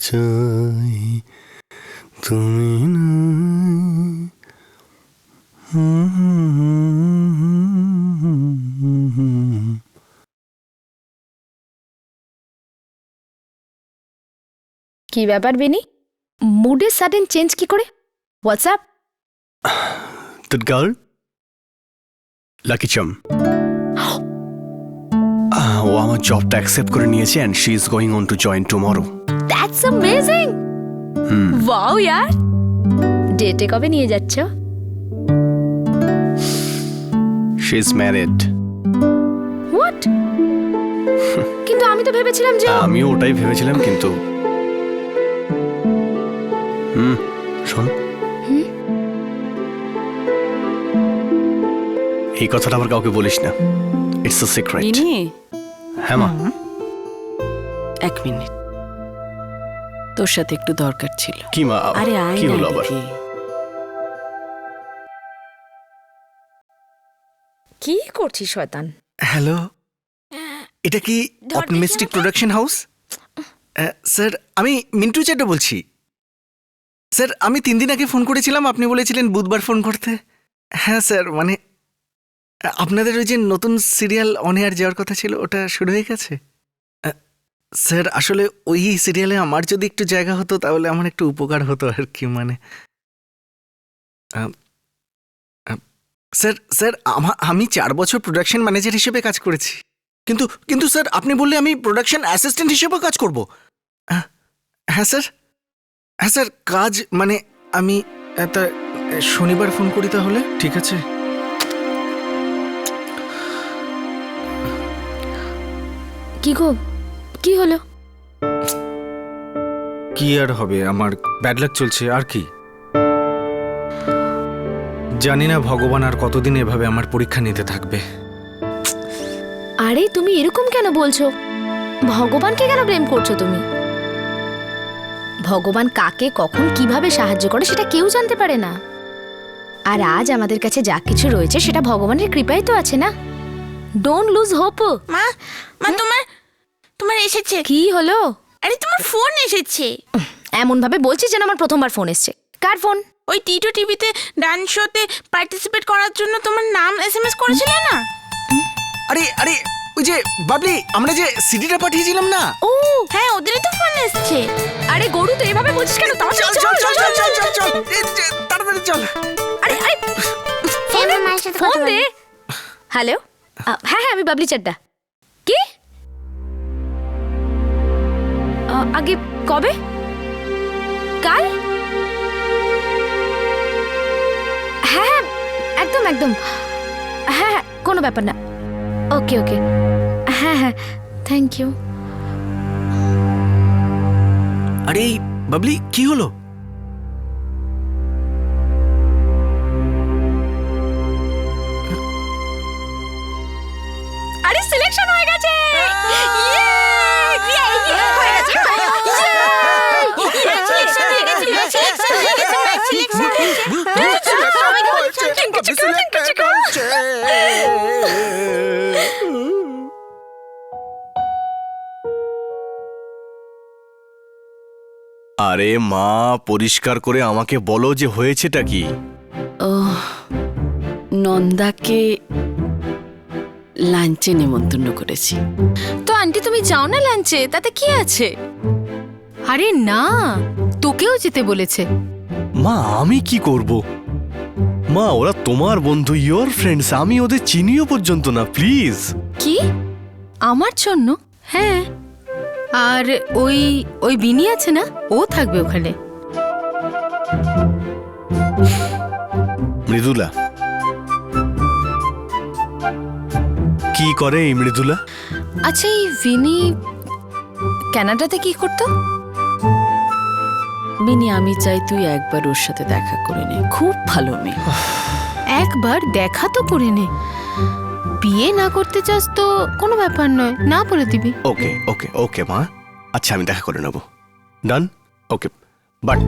চাই তুমি কি ব্যাপার বেনি, মুডে সাডেন চেঞ্জ কি করে? WhatsApp? That girl, Lucky Chum. ও আমার জবটা অ্যাকসেপ্ট করে নিয়েছে and she is going on to join tomorrow. That's amazing. Wow यार, ডেটে কবে নিয়ে যাচ্ছ? She is married. হোয়াট? কিন্তু আমি তো ভেবেছিলাম যে আমিও ওটাই ভেবেছিলাম, কিন্তু শোন, এই কথাটা আবার কাউকে বলিস না, ইটস আ সিক্রেট। হ্যাঁ মা। এক মিনিট, তোর সাথে একটু দরকার ছিল। কি মা? আরে আয় কি না হলো আবার? দেখি। কি করছিস শয়তান? হ্যালো, এটা কি অপটিমিস্টিক প্রোডাকশন হাউস? স্যার, আমি মিন্টু চাড্ডা বলছি। স্যার, আমি 3 দিন আগে ফোন করেছিলাম, আপনি বলেছিলেন বুধবার ফোন করতে। হ্যাঁ স্যার, মানে আপনাদের ওই যে নতুন সিরিয়াল অন এয়ার যাওয়ার কথা ছিল, ওটা শুরু হয়ে গেছে। স্যার, আসলে ওই সিরিয়ালে আমার যদি একটু জায়গা হতো তাহলে আমার একটু উপকার হতো আর কি। মানে স্যার আমি 4 বছর প্রোডাকশন ম্যানেজার হিসেবে কাজ করেছি, কিন্তু স্যার আপনি বললে আমি প্রোডাকশন অ্যাসিস্ট্যান্ট হিসেবেও কাজ করব। হ্যাঁ স্যার, হ্যাঁ স্যার, কাজ মানে আমি শনিবার ফোন করি তাহলে, ঠিক আছে? কি গো, কি হলো? কি আর হবে, আমার ব্যাড লাক চলছে আর কি। জানি না ভগবান আর কতদিন এভাবে আমার পরীক্ষা নিতে থাকবে। আরে তুমি এরকম কেন বলছো? ভগবানকে কেন ব্লেম করছো তুমি? ভগবান কাকে কখন কিভাবে সাহায্য করে সেটা কেউ জানতে পারে না। আর আজ আমাদের কাছে যা কিছু রয়েছে সেটা ভগবানের কৃপাই তো আছে না। Don't lose hope. মা, মা তোমার এসেছে। কি হলো? আরে তোমার ফোন এসেছে। এমন ভাবে বলছিস যেন আমার প্রথমবার ফোন এসেছে। কার ফোন? ওই টিটো টিভিতে ডান্স শোতে পার্টিসিপেট করার জন্য তোমার নাম এসএমএস করেছিল না? আরে আরে, ওই যে বাবলি, আমরা যে সিডিটা পাঠিয়েছিলাম না। ও হ্যাঁ, ওদেরই তো ফোন এসেছে। আরে গরু, তো এভাবে বলছিস কেন? চল চল চল চল চল চল চল, তাড়াতাড়ি চল। আরে আরে, ফোন দে। হ্যালো, হ্যাঁ হ্যাঁ, আমি বাবলি চাড্ডা। কি? আগে কবে? কাল? হ্যাঁ হ্যাঁ, একদম একদম। হ্যাঁ হ্যাঁ, কোনো ব্যাপার না। ওকে ওকে, হ্যাঁ হ্যাঁ, থ্যাংক ইউ। আরে বাবলি, কি হলো? আরে সিলেকশন হয়ে গেছে। আরে মা, পরিষ্কার করে আমাকে বলো যে হয়েছেটা কি? ও, নন্দাকে লাঞ্চে নেমন্তন্ন করেছি। তো আন্টি তুমি যাও না লাঞ্চে, তাতে কি আছে? আরে না, তোকেও যেতে বলেছে। মা আমি কি করব? মা ওরা তোমার বন্ধু, ইয়োর ফ্রেন্ডস, আমি ওদের চিনিও পর্যন্ত না, প্লিজ। কি? আমার জন্য? হ্যাঁ, আর ওই ওই বিনি আছে না, ও থাকবে ওখানে। মৃদুলা কি করে এই মৃদুলা? আচ্ছা, এই বিনি কানাডাতে কি করতো? মিনি, আমি চাই তুই একবার ওর সাথে দেখা করে নে, খুব ভালো মেয়ে। একবার দেখা তো করে নে। বিয়ে না করতে চাস তো কোনো ব্যাপার নয়, না বলে দিবি। ওকে ওকে ওকে মা, আচ্ছা আমি দেখা করে নেব। ডান, ওকে। বাট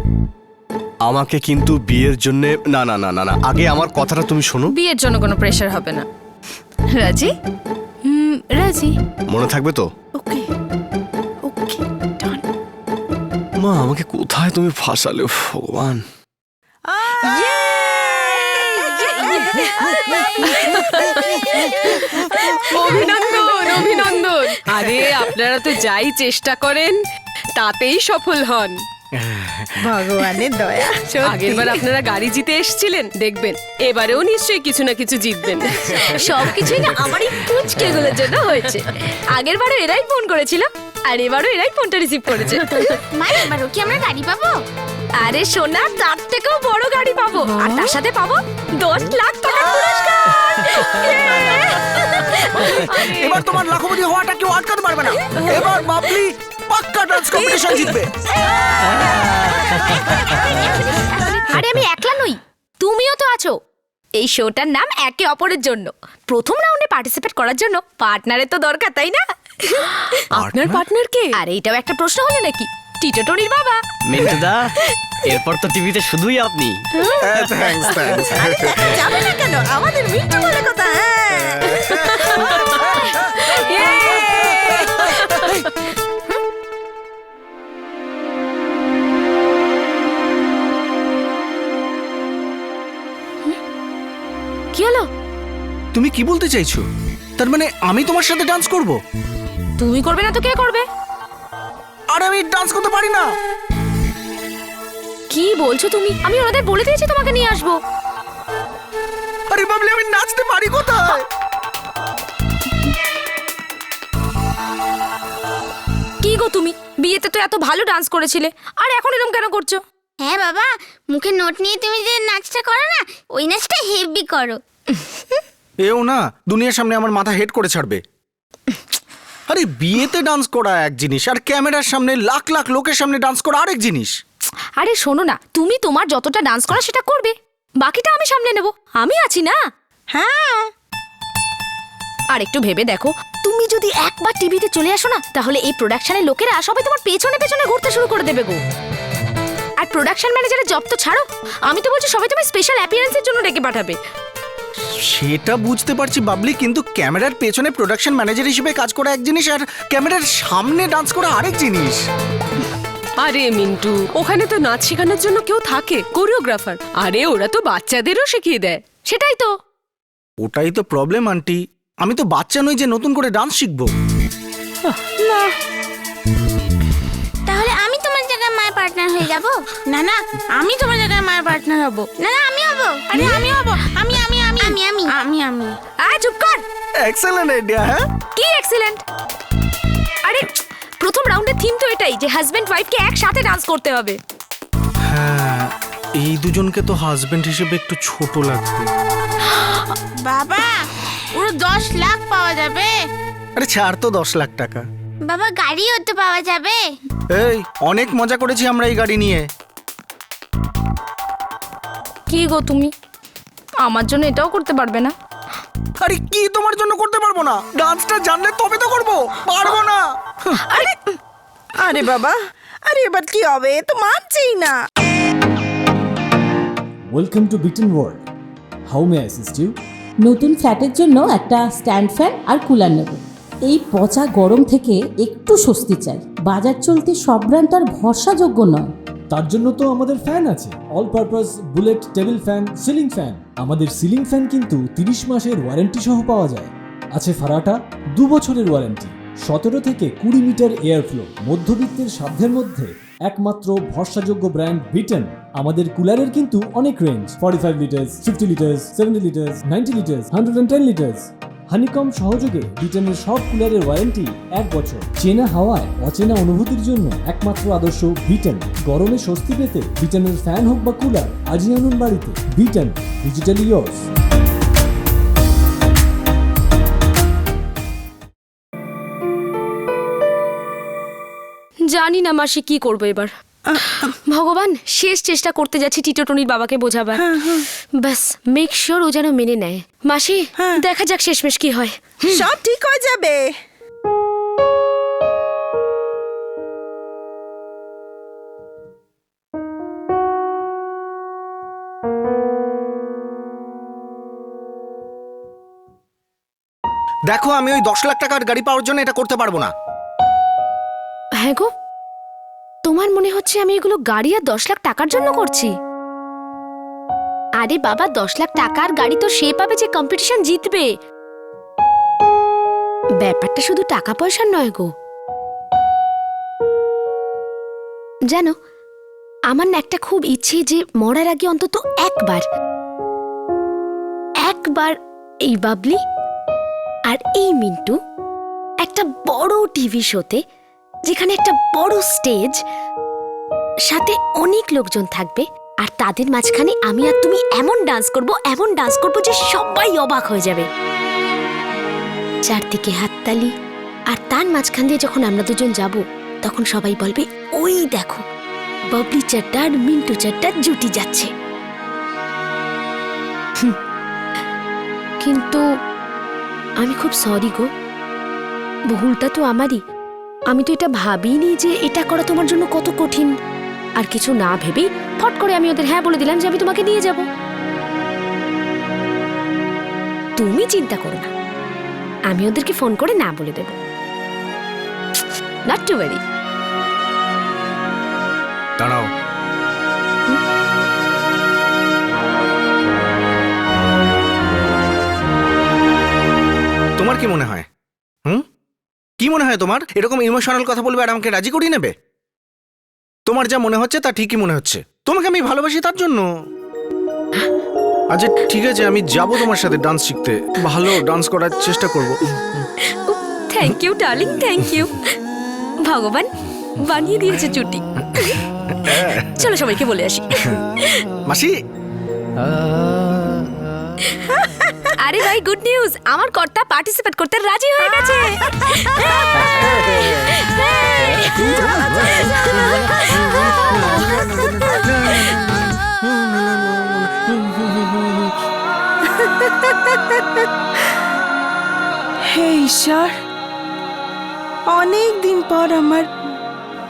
আমাকে কিন্তু বিয়ের জন্য না না না না না, আগে আমার কথাটা তুমি শোনো। বিয়ের জন্য কোনো প্রেশার হবে না। রাজি? রাজি। মনে থাকবে তো? ওকে ওকে, ডান। মা আমাকে কোথায় তুমি ফাঁসালে ভগবান। অভিনন্দন অভিনন্দন। আরে আপনারা তো যাই চেষ্টা করেন তাতেই সফল হন। ভগবানের দয়া। আগেরবার আপনারা গাড়ি জিতে এসেছিলেন, দেখবেন এবারেও নিশ্চয়ই কিছু না কিছু জিতবেন। সবকিছুই না আমার এই পুচকেগুলোর জন্য হয়েছে। আগের বারও এরাই ফোন করেছিল, আর এবারও এরাই ফোনটা রিসিভ করেছে। মা এবারও কি আমরা গাড়ি পাবো? আরে সোনা, তার থেকেও বড় গাড়ি পাবো, আর তার সাথে পাবো 10 লাখ টাকার পুরস্কার। এবার তোমার লাখপতি হওয়াটা কেউ আটকাতে পারবে না। এবার বাবলি পাক্কা ডান্স কম্পিটিশন জিতবে। আরে আমি একলা নই, তুমিও তো আছো। এই শোটার নাম একে অপরের জন্য। প্রথম রাউন্ডে পার্টিসিপেট করার জন্য পার্টনারের তো দরকার, তাই না? আপনার পার্টনার কে? আর এইটাও একটা প্রশ্ন হলো নাকি? টিটো টনির বাবা। মিন্টুদা, এরপর তো টিভিতে শুধুই আপনি। Thanks thanks. যাবে না কেন? আমাদের মিন্টু বলে কথা। কি হলো? তুমি কি বলতে চাইছো? তার মানে আমি তোমার সাথে ডান্স করব? তুমি করবে না তো কে করবে? আর আমি ডান্স করতে পারি না। কি বলছো তুমি? আমি ওনাদের বলে দিয়েছি তোমাকে নিয়ে আসবো। আরে বাবলি, আমি নাচতে পারি কোথায়? কি গো তুমি, বিয়েতে তো এত ভালো ডান্স করেছিলে, আর এখন এরকম কেন করছো? হ্যাঁ বাবা, মুখে নোট নিয়ে তুমি যে নাচটা করো না, ওই নাচটা হেভি করো। এও না, দুনিয়ার সামনে আমার মাথা হেড করে ছাড়বে। আরে বিয়েতে ডান্স করা এক জিনিস, আর ক্যামেরার সামনে লাখ লাখ লোকের সামনে ডান্স করা আরেক জিনিস। আরে শোনো না, তুমি তোমার যতটা ডান্স করা সেটা করবে, বাকিটা আমি সামলে নেব। আমি আছি না? হ্যাঁ, আর একটু ভেবে দেখো, তুমি যদি একবার টিভিতে চলে আসো না, তাহলে এই প্রোডাকশনের লোকেরা সবাই তোমার পেছনে পেছনে ঘুরতে শুরু করে দেবে গো। আর প্রোডাকশন ম্যানেজারের জব তো ছাড়ো, আমি তো বলছি সবাই তুমি স্পেশাল অ্যাপিয়ারেন্সের জন্য ডেকে পাঠাবে। সেটা বুঝতে পারছি বাবলি, কিন্তু ক্যামেরার পেছনে প্রোডাকশন ম্যানেজার হিসেবে কাজ করা এক জিনিস, আর ক্যামেরার সামনে ডান্স করা আরেক জিনিস। আরে মিন্টু, ওখানে তো নাচ শেখানোর জন্য কেউ থাকে, কোরিওগ্রাফার। আরে ওরা তো বাচ্চাদেরও শিখিয়ে দেয়। সেটাই তো। ওটাই তো প্রবলেম আন্টি, আমি তো বাচ্চা নই যে নতুন করে ডান্স শিখবো। তাহলে আমি তোমার জায়গায় মায়ের পার্টনার হয়ে যাব? না না, আমি তোমার জায়গায় মায়ের পার্টনার হব। না না, আমি হব। আরে আমি হব। আমি আমি আমি আমি আমি আমি আমি আয় চুপ কর। Excellent idea. হ্যাঁ, কি এক্সিলেন্ট? আরে প্রথম রাউন্ডের থিম তো এটাই যে হাজবেন্ড ওয়াইফকে একসাথে ডান্স করতে হবে। হ্যাঁ, এই দুজনকে তো হাজবেন্ড হিসেবে একটু ছোট লাগবে। বাবা, পুরো 10 লাখ পাওয়া যাবে। আরে ছাড় তো, 10 লাখ টাকা। বাবা, গাড়িও তো পাওয়া যাবে। এই অনেক মজা করেছি আমরা এই গাড়ি নিয়ে। কি গো তুমি, আমার জন্য এটাও করতে পারবে না? আরে কি তোমার জন্য করতে পারবো না? ডান্সটা জানলে তবে তো করবো, পারবো না। আরে বাবা, আরে এবার কি হবে? এ তো মানছেই না। ওয়েলকাম টু বিটেন world. How may assist you? নতুন ফ্ল্যাটের জন্য একটা স্ট্যান্ড ফ্যান আর কুলার নেব। এই পচা গরম থেকে একটু স্বস্তি চাই। বাজার চলতে সব ব্র্যান্ড আর ভরসাযোগ্য নয়। তার জন্য তো আমাদের ফ্যান আছে, all purpose bullet table fan, ceiling fan. আমাদের সিলিং ফ্যান কিন্তু 30 মাসের ওয়ারেন্টি সহ পাওয়া যায়। আছে ফারাটা 2 বছরের ওয়ারেন্টি, 17 থেকে 20 মিটার এয়ার ফ্লো। মধ্যবিত্তের সাধ্যের মধ্যে একমাত্র ভরসাযোগ্য ব্র্যান্ড বিটেন। আমাদের কুলারের কিন্তু অনেক range, 45 litres, 50 litres, 70 litres, 90 litres, 110 litres. Honeycomb সহযোগে বিটেনের সব কুলারের ওয়ারেন্টি 1 বছর। চেনা হাওয়ায় অচেনা অনুভূতির জন্য একমাত্র আদর্শ বিটেন। গরমে স্বস্তি পেতে বিটেনের ফ্যান হোক বা কুলার, আজই আনুন বাড়িতে। Beaten, digitally yours. জানি না মাসি কি করবো এবার। ভগবান, শেষ চেষ্টা করতে যাচ্ছি টিটো টনির বাবাকে বোঝাবার। ব্যাস মেক শিওর ও যেন মেনে নেয়। মাসি, দেখা যাক শেষমেশ কি হয়। সব ঠিক হয়ে যাবে। দেখো, আমি ওই 10 লাখ টাকার গাড়ি পাওয়ার জন্য এটা করতে পারবো না। হ্যাঁ গো, তোমার মনে হচ্ছে আমি এগুলো গাড়ি আর 10 লাখ টাকার জন্য করছি? আরে বাবা, 10 লাখ টাকার গাড়ি তো সে পাবে যে কম্পিটিশন জিতবে। ব্যাপারটা শুধু টাকা পয়সার নয় গো। জানো, আমার না একটা খুব ইচ্ছে যে মরার আগে অন্তত একবার এই বাবলি আর এই মিন্টু একটা বড় টিভি শোতে, যেখানে একটা বড় স্টেজ, সাথে অনেক লোকজন থাকবে, আর তাদের মাঝখানে আমি আর তুমি এমন ডান্স করব যে সবাই অবাক হয়ে যাবে। চারদিকে হাততালি, আর তার মাঝখান দিয়ে যখন আমরা দুজন যাব, তখন সবাই বলবে, ওই দেখো বাবলি চাড্ডা আর মিন্টু চাড্ডা জুটি যাচ্ছে। কিন্তু আমি খুব সরি গো, ভুলটা তো আমারই। আমি তো এটা ভাবিনি যে এটা করা তোমার জন্য কত কঠিন। আর কিছু না ভেবেই ফট করে আমি ওদের হ্যাঁ বলে দিলাম যে আমি তোমাকে নিয়ে যাব। তুমি চিন্তা করো না, আমি ওদেরকে ফোন করে না বলে দেব। Not to worry. দাঁড়াও, তোমার কি মনে হয়? কি মনে হয় তোমার? এরকম ইমোশনাল কথা বলবে আর আমাকে রাজি করিয়ে নেবে? তোমার যা মনে হচ্ছে তা ঠিকই মনে হচ্ছে। তোমাকে আমি ভালোবাসি তার জন্য। আচ্ছা ঠিক আছে, আমি যাব তোমার সাথে ডান্স শিখতে, ভালো ডান্স করার চেষ্টা করব। Thank you darling, thank you. ভগবান বানিয়ে দিয়েছে জুটি। চলো সবাইকে বলে আসি। মাসি, আরে ভাই, গুড নিউজ, আমার কর্তা পার্টিসিপেট করতে রাজি হয়ে গেছে। হে ঈশ্বর, অনেক দিন পর আমার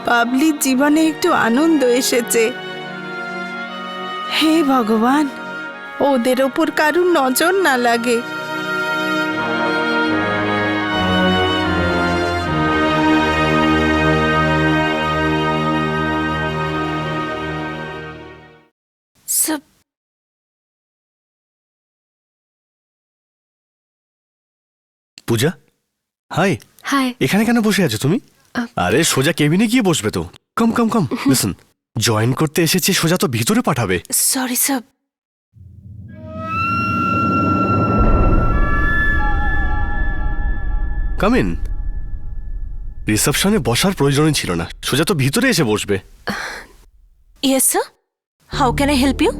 বাবলির জীবনে একটু আনন্দ এসেছে। হে ভগবান, ওদের ওপর কারুর নজর না লাগে। পূজা, হাই। হাই। এখানে কেন বসে আছো তুমি? আরে সোজা কেবিনে গিয়ে বসবে তো। কম কম কম, লিসন, জয়েন করতে এসেছে, সোজা তো ভিতরে পাঠাবে। Sorry sir. Come in. রিসেপশনে বসার প্রয়োজনই ছিল না, সোজা তো ভিতরে এসে বসবে। Yes sir, how can I help you?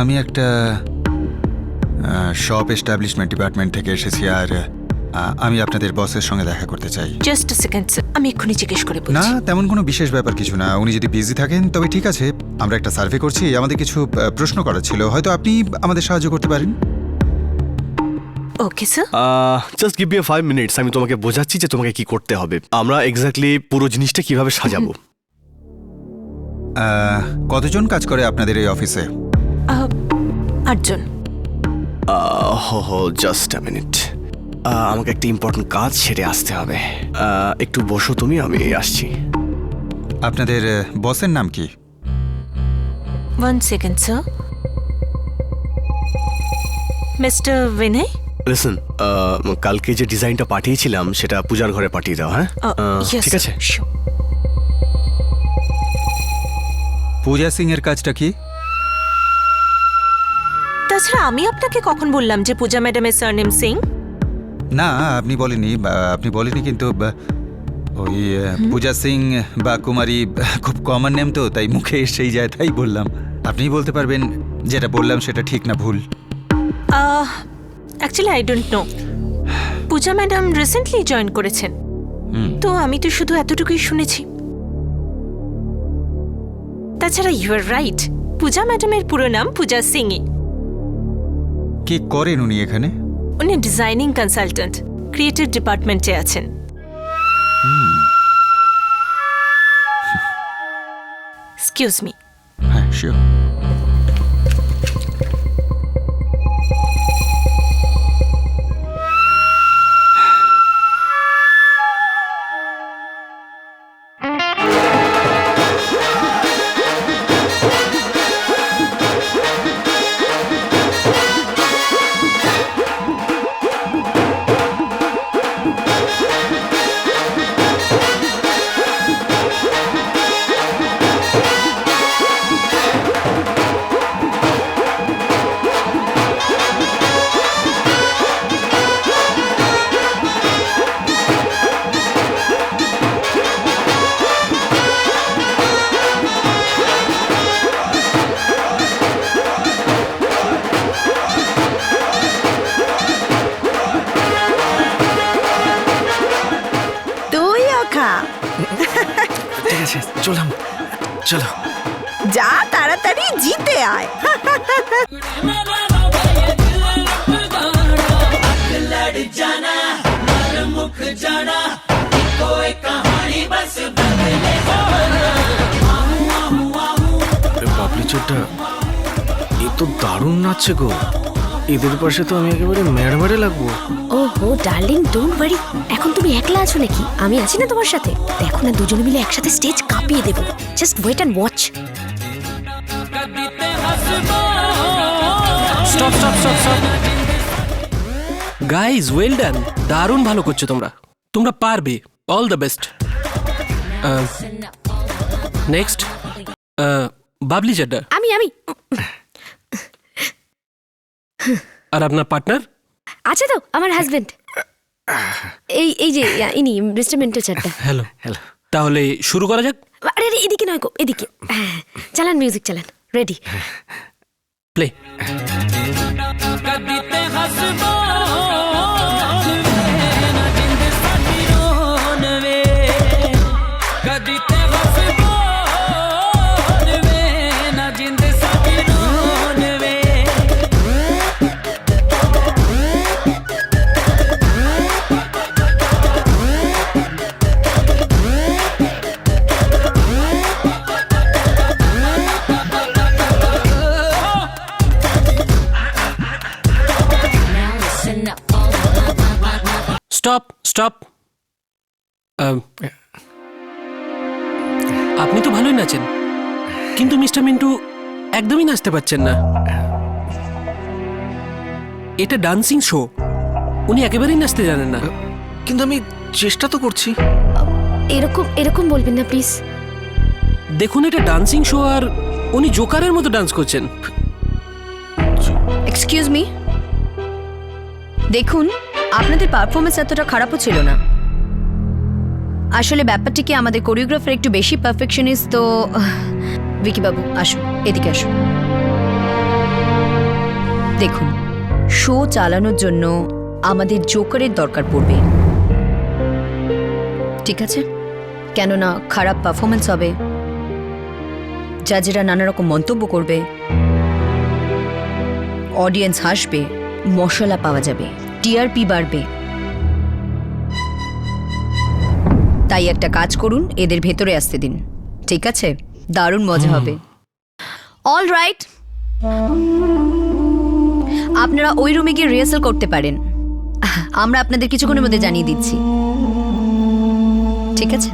আমি একটা শপ এস্টাবলিশমেন্ট ডিপার্টমেন্ট থেকে এসেছি, আর আমি আপনাদের বসের সঙ্গে দেখা করতে চাই। জাস্ট আ সেকেন্ড স্যার, আমি এক্ষুনি জিজ্ঞেস করে না, বলছি। তেমন কোনো বিশেষ ব্যাপার কিছু না। উনি যদি বিজি থাকেন তবে ঠিক আছে। আমরা একটা সার্ভে করছি, আমাদের কিছু প্রশ্ন করার ছিল, হয়তো আপনি আমাদের সাহায্য করতে পারেন। Okay sir. Just give me 5 minutes, আমি তোমাকে বোঝাচ্ছি যে তোমাকে কি করতে হবে। আমরা এক্স্যাক্টলি পুরো জিনিসটা কিভাবে সাজাবো। কতজন কাজ করে আপনাদের এই অফিসে? 8 জন। জাস্ট আ মিনিট, আমাকে একটা ইম্পর্টেন্ট কাজ সেরে আসতে হবে। একটু বসো তুমি, আমি আসছি। আপনাদের বসের নাম কি? 1 সেকেন্ড স্যার। মিস্টার বিনয়। লিসন, কালকে যে ডিজাইনটা পাঠিয়েছিলাম সেটা পূজার ঘরে পাঠিয়ে দাও। হ্যাঁ, ঠিক আছে। পূজা সিং এর কাজটা কি? তাছাড়া আমি আপনাকে কখন বললাম যে পূজা ম্যাডামের সারনেম সিং? না, আপনি বলেনি, কিন্তু ওই পূজা সিং বা কুমারী খুব কমন নেম তো, তাই মুখে এসেই যায়, তাই বললাম। আপনি বলতে পারবেন যেটা বললাম সেটা ঠিক না ভুল? Actually I don't know. Puja madam recently join করেছেন, তো আমি তো শুধু এতটুকুই শুনেছি। তাছাড়া ইউ আর রাইট, পূজা ম্যাডামের পুরো নাম পূজা সিং। কি করেন উনি এখানে? উনি ডিজাইনিং কনসালট্যান্ট, ক্রিয়েটিভ ডিপার্টমেন্টে আছেন। Excuse me. হ্যাঁ, শিওর। আছে চলাম, চলো। যা তাড়াতাড়ি জিতে আয়। বাবলি চোরটা এ তো দারুণ নাচছে গো, এদের পাশে তো আমি একেবারে মেড়মেড়ে লাগবো। ওহো ডার্লিং ডোন্ট ওয়ারি, এখন তুমি একলা আছো নাকি? আমি আছি না তোমার সাথে। দেখো না দুজনে মিলে একসাথে স্টেজ কাঁপিয়ে দেবো। Just wait and watch. Stop stop stop stop guys, well done, দারুণ ভালো করছো তোমরা, তোমরা পারবে, all the best. Next Babli Chadda, আমি আর আপনার পার্টনার? আছে তো আমার হাজবেন্ড, এই যে ইনি mister Mintu Chadda. Hello hello, তাহলে শুরু করা যাক। আরে আরে এদিকে নয় গো, এদিকে। চালান মিউজিক চালান, রেডি। প্লে। স্টপ স্টপ, আপনি তো ভালোই নাচেন, কিন্তু মিস্টার মিন্টু একদমই নাচতে পারছেন না। এটা ডান্সিং শো, উনি একেবারেই নাচতে জানেন না। কিন্তু আমি চেষ্টা তো করছি। এরকম এরকম বলবেন না প্লিজ। দেখুন এটা ডান্সিং শো, আর উনি জোকারের মতো ডান্স করছেন। এক্সকিউজ মি, দেখুন আপনাদের পারফরমেন্স এতটা খারাপও ছিল না। আসলে ব্যাপারটি কি, আমাদের কোরিওগ্রাফার একটু বেশি পারফেকশনিস্ট তো। ভিকি বাবু আসুন, এদিকে আসুন। দেখুন, শো চালানোর জন্য আমাদের জোকারের দরকার পড়বে, ঠিক আছে? কেননা খারাপ পারফরমেন্স হবে, জাজেরা নানা রকম মন্তব্য করবে, অডিয়েন্স হাসবে, মশলা পাওয়া যাবে, টিআরপি বাড়বে। তাই একটা কাজ করুন, এদের ভেতরে আসতে দিন, ঠিক আছে? দারুণ মজা হবে। অল রাইট, আপনারা ওই রুমে গিয়ে রিহার্সাল করতে পারেন, আমরা আপনাদের কিছুক্ষণের মধ্যে জানিয়ে দিচ্ছি, ঠিক আছে?